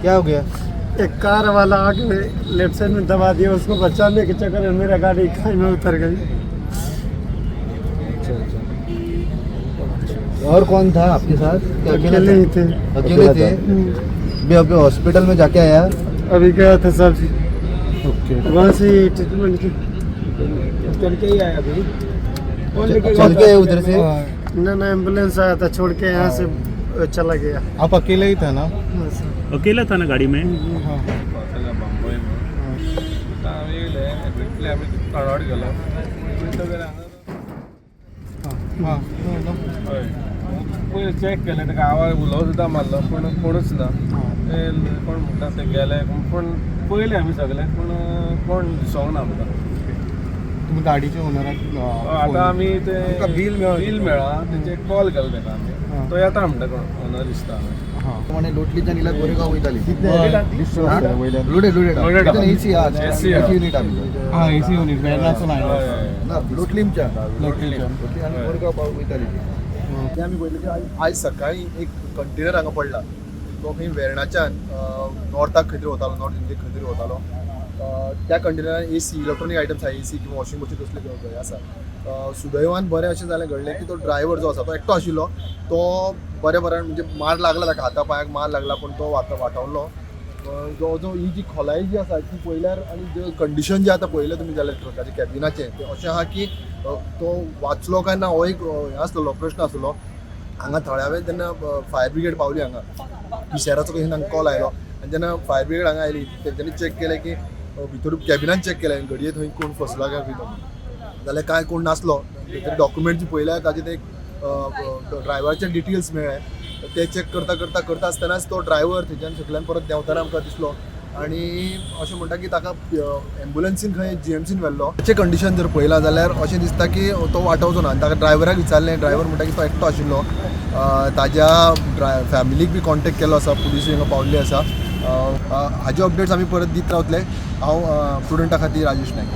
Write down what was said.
क्या हो गया? एक कार वाला आके लेफ्ट साइड में दबा दिया, उसको बचाने के चक्कर में मेरा गाड़ी खाई में उतर गई। और कौन था आपके साथ? क्या अकेले ही थे। अकेले थे? अभी अभी हॉस्पिटल में जाके आया? अभी गया था सर, ओके। वहाँ से ट्रीटमेंट की। चल के ही आया अभी। चल के उधर से? ना एम्बुलेंस आया था, छोड़ के यहाँ से चला गया। आप अकेले ही था ना? हाँ, सर। अकेला था ना गाड़ी में? हाँ। पयलीं चॅक केलें ताका आवाज उलो सुद्दां मारलो पूण कोणूच ना. ते कोण म्हणटा ते गेले पूण पयले आमी सगळे पूण कोण दिसोंक ना आमकां. तुम्ही गाडीचे ओनराक आतां आमी ते बिल मेळ्ळा तेचे कॉल केलो ताका आमी. तो येता म्हणटा कोण ओनर दिसता. म्हणे लोटलीच्या नीला गोरेगाव वयताली. लोडेड. एसी युनिट आम्ही. हां एसी युनिट वेगळाचून आयलो. ना लोटलीमच्या लोटलीच्या. लोटली आणि गोरेगाव पाव वयताली. ते आमी पळयलें की आयज सकाळी एक कंटेनर हांगा पडला. तो खंय वेर्णाच्यान नॉर्थाक खंय तरी वतालो, नॉर्थ इंडियेक खंय तरी वतालो. त्या कंटेनरान एसी इलेक्ट्रॉनीक आयटम्स आहा, एसी किंवा वॉशिंग मशीन तसले हे आसा. सुदैवान बरें अशें जालें घडलें की तो ड्रायव्हर जो आसा तो एकटो आशिल्लो. तो बऱ्या म्हणजे मार लागला ताका, हाता पांयाक मार लागला पूण तो वाटावलो. जो ही जी खोलाय जी आसा ती पळयल्यार आनी जे कंडिशन जे आतां पळयलें तुमी जाल्यार ट्रकाचे कॅबिनाचें तें अशें आहा की तो वाचलो काय ना हो एक हे आसलो प्रश्न आसलो. हांगा थळावे तेन्ना फायर ब्रिगेड पावली हांगा. पिशेराचो खंय तांकां कॉल आयलो आनी जेन्ना फायर ब्रिगेड हांगा आयली तेंच्यांनी चॅक केलें की भितर कॅबिनान चॅक केलें घडये थंय कोण फसला काय खंय जाल्यार काय कोण नासलो. भितर डॉक्युमेंट जी पळयल्यार ताजे ते ड्रायव्हराचे डिटेल्स मेळ्ळे. ते चॅक करता आसतनाच तो ड्रायव्हर थंयच्यान सकल्यान परत देंवताना आमकां दिसलो आनी अशें म्हणटा की ताका एम्बुलन्सीन खंय जीएमसीन व्हेल्लो. ताचें कंडिशन जर पळयलां जाल्यार अशें दिसता की तो वाटावचो ना. ताका ड्रायव्हराक विचारलें, ड्रायव्हर म्हणटा की तो एकटो आशिल्लो. ताज्या फॅमिलीक बी कॉन्टेक्ट केलो आसा, पुलीस हांगा पावल्ली आसा. हाजे अपडेट्स आमी परत दीत रावतले. हांव स्टुडंटा खातीर राजेश नायक.